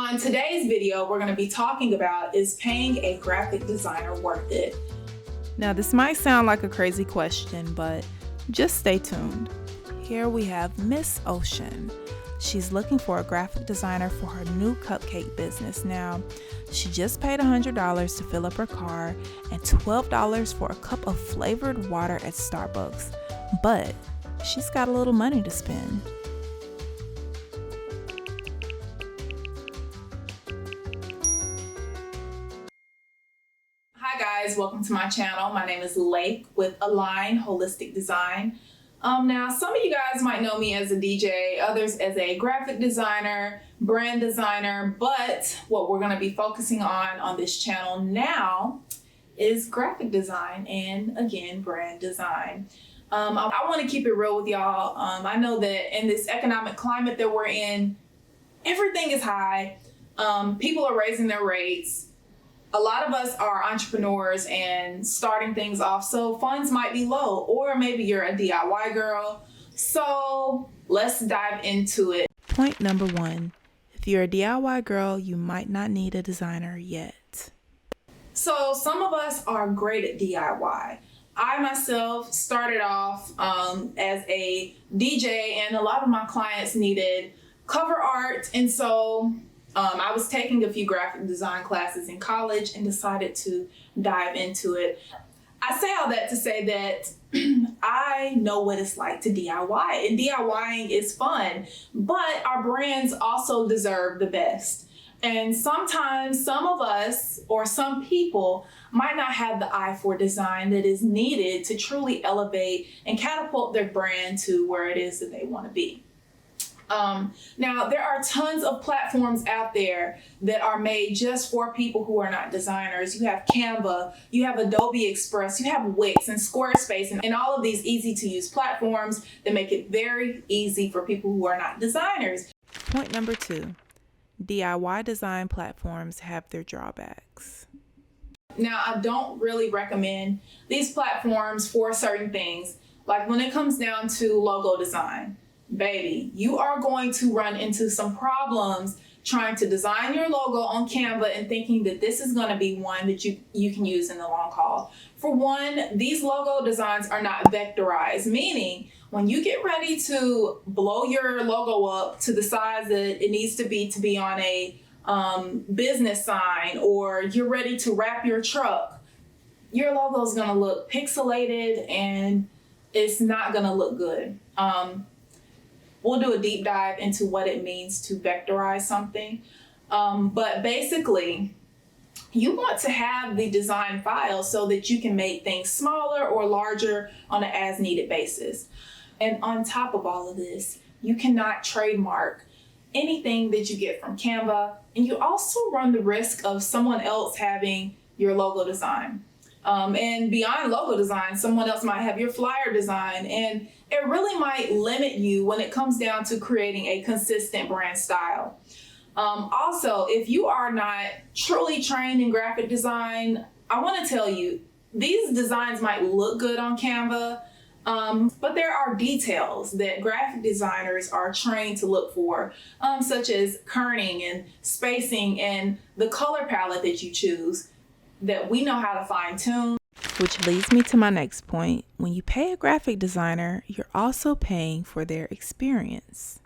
on today's video, we're going to be talking about, is paying a graphic designer worth it? Now, this might sound like a crazy question, but just stay tuned. Here we have Miss Ocean. She's looking for a graphic designer for her new cupcake business. Now, she just paid $100 to fill up her car and $12 for a cup of flavored water at Starbucks, but she's got a little money to spend. Hi guys, welcome to my channel. My name is Lake with Align Holistic Design. Now, some of you guys might know me as a DJ, others as a graphic designer, brand designer, but what we're going to be focusing on this channel now is graphic design and, again, brand design. I want to keep it real with y'all. I know that in this economic climate that we're in, everything is high. People are raising their rates. A lot of us are entrepreneurs and starting things off, so funds might be low, or maybe you're a DIY girl. So let's dive into it. Point number 1. If you're a DIY girl, you might not need a designer yet. So some of us are great at DIY. I myself started off as a DJ, and a lot of my clients needed cover art, and so I was taking a few graphic design classes in college and decided to dive into it. I say all that to say that I know what it's like to DIY, and DIYing is fun, but our brands also deserve the best. And sometimes some of us or some people might not have the eye for design that is needed to truly elevate and catapult their brand to where it is that they want to be. Now, there are tons of platforms out there that are made just for people who are not designers. You have Canva, you have Adobe Express, you have Wix and Squarespace, and all of these easy to use platforms that make it very easy for people who are not designers. Point number 2. DIY design platforms have their drawbacks. Now, I don't really recommend these platforms for certain things. Like when it comes down to logo design, baby, you are going to run into some problems trying to design your logo on Canva and thinking that this is going to be one that you can use in the long haul. For one, these logo designs are not vectorized, meaning when you get ready to blow your logo up to the size that it needs to be on a business sign, or you're ready to wrap your truck, your logo is going to look pixelated and it's not going to look good. We'll do a deep dive into what it means to vectorize something. But basically, you want to have the design file so that you can make things smaller or larger on an as-needed basis. And on top of all of this, you cannot trademark anything that you get from Canva. And you also run the risk of someone else having your logo design. And beyond logo design, someone else might have your flyer design, and it really might limit you when it comes down to creating a consistent brand style. Also, if you are not truly trained in graphic design, I want to tell you, these designs might look good on Canva, but there are details that graphic designers are trained to look for, such as kerning and spacing and the color palette that you choose, that we know how to fine tune. Which leads me to my next point. When you pay a graphic designer, you're also paying for their experience.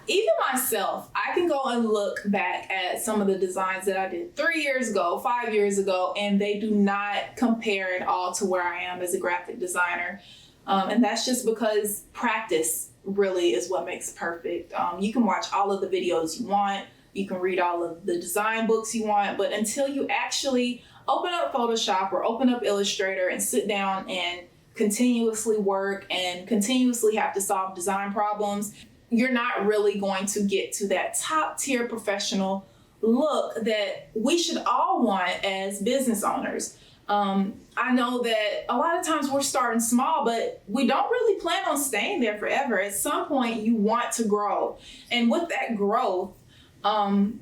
Even myself, I can go and look back at some of the designs that I did 3 years ago, 5 years ago, and they do not compare at all to where I am as a graphic designer. And that's just because practice really is what makes perfect. You can watch all of the videos you want, you can read all of the design books you want, but until you actually open up Photoshop or open up Illustrator and sit down and continuously work and continuously have to solve design problems, you're not really going to get to that top tier professional look that we should all want as business owners. I know that a lot of times we're starting small, but we don't really plan on staying there forever. At some point, you want to grow. And with that growth,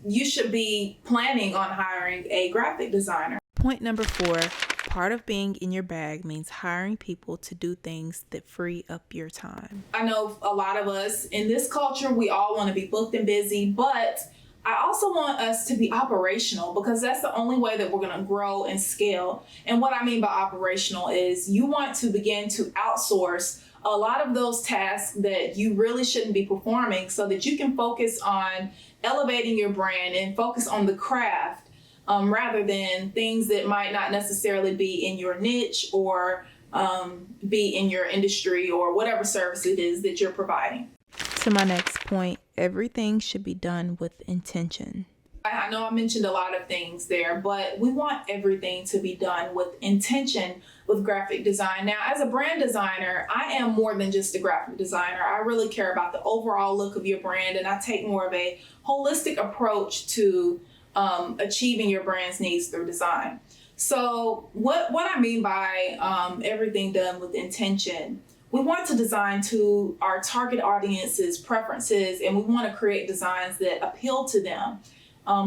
you should be planning on hiring a graphic designer. Point number 4, part of being in your bag means hiring people to do things that free up your time. I know a lot of us in this culture, we all want to be booked and busy, but I also want us to be operational because that's the only way that we're going to grow and scale. And what I mean by operational is you want to begin to outsource a lot of those tasks that you really shouldn't be performing so that you can focus on elevating your brand and focus on the craft rather than things that might not necessarily be in your niche or be in your industry or whatever service it is that you're providing. To my next point, everything should be done with intention. I know I mentioned a lot of things there, but we want everything to be done with intention with graphic design. Now, as a brand designer, I am more than just a graphic designer. I really care about the overall look of your brand, and I take more of a holistic approach to achieving your brand's needs through design. So what I mean by everything done with intention, we want to design to our target audience's preferences, and we want to create designs that appeal to them.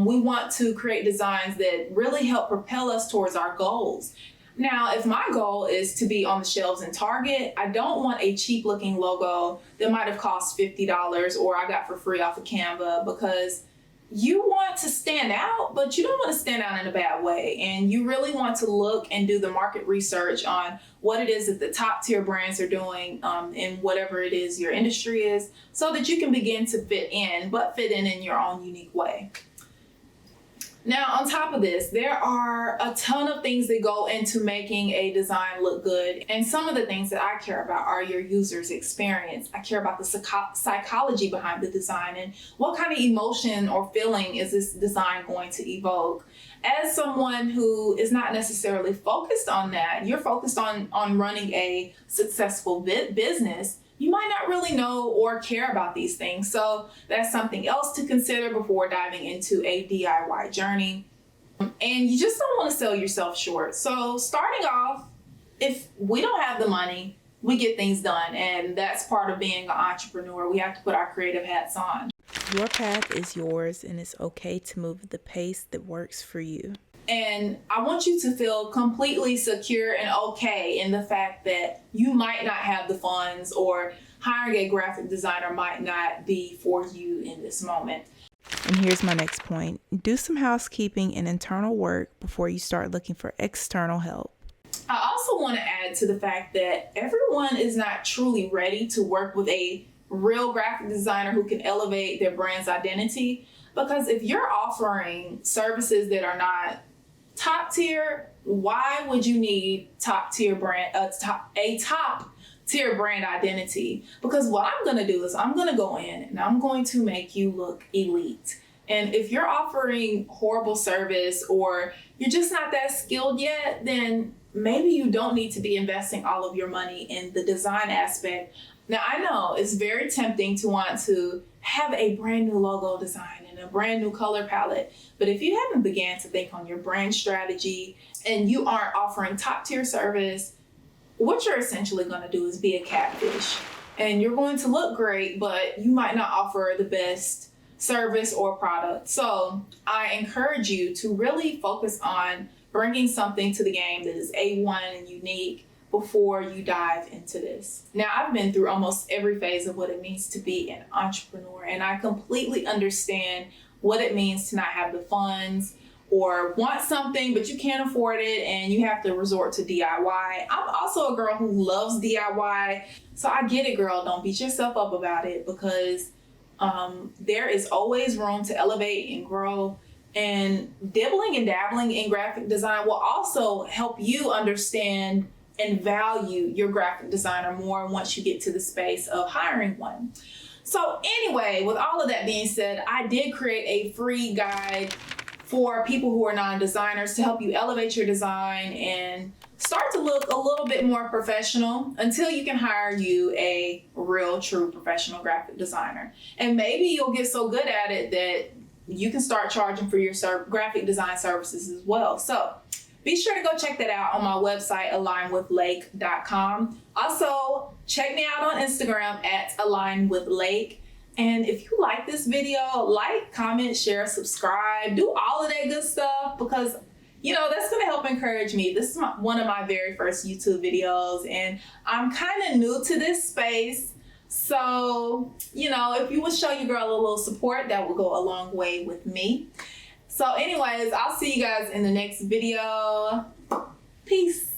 We want to create designs that really help propel us towards our goals. Now, if my goal is to be on the shelves in Target, I don't want a cheap looking logo that might have cost $50 or I got for free off of Canva, because you want to stand out, but you don't want to stand out in a bad way. And you really want to look and do the market research on what it is that the top tier brands are doing in whatever it is your industry is, so that you can begin to fit in your own unique way. Now, on top of this, there are a ton of things that go into making a design look good. And some of the things that I care about are your user's experience. I care about the psychology behind the design and what kind of emotion or feeling is this design going to evoke. As someone who is not necessarily focused on that, you're focused on running a successful business, you might not really know or care about these things. So that's something else to consider before diving into a DIY journey. And you just don't want to sell yourself short. So starting off, if we don't have the money, we get things done. And that's part of being an entrepreneur. We have to put our creative hats on. Your path is yours, and it's okay to move at the pace that works for you. And I want you to feel completely secure and okay in the fact that you might not have the funds, or hiring a graphic designer might not be for you in this moment. And here's my next point. Do some housekeeping and internal work before you start looking for external help. I also want to add to the fact that everyone is not truly ready to work with a real graphic designer who can elevate their brand's identity. Because if you're offering services that are not top tier, why would you need top tier brand identity? Because what I'm going to do is I'm going to go in and I'm going to make you look elite. And if you're offering horrible service or you're just not that skilled yet, then maybe you don't need to be investing all of your money in the design aspect. Now, I know it's very tempting to want to have a brand new logo design and a brand new color palette. But if you haven't began to think on your brand strategy and you aren't offering top tier service, what you're essentially going to do is be a catfish. And you're going to look great, but you might not offer the best service or product. So I encourage you to really focus on bringing something to the game that is A1 and unique before you dive into this. Now, I've been through almost every phase of what it means to be an entrepreneur, and I completely understand what it means to not have the funds or want something, but you can't afford it and you have to resort to DIY. I'm also a girl who loves DIY, so I get it, girl. Don't beat yourself up about it, because there is always room to elevate and grow. And dibbling and dabbling in graphic design will also help you understand and value your graphic designer more once you get to the space of hiring one. So anyway, with all of that being said, I did create a free guide for people who are non-designers to help you elevate your design and start to look a little bit more professional until you can hire you a real, true professional graphic designer. And maybe you'll get so good at it that you can start charging for your graphic design services as well. So be sure to go check that out on my website, alignwithlake.com. Also, check me out on Instagram at alignwithlake. And if you like this video, like, comment, share, subscribe, do all of that good stuff, because that's going to help encourage me. This is one of my very first YouTube videos, and I'm kind of new to this space. So, you know, if you would show your girl a little support, that would go a long way with me. So anyways, I'll see you guys in the next video. Peace.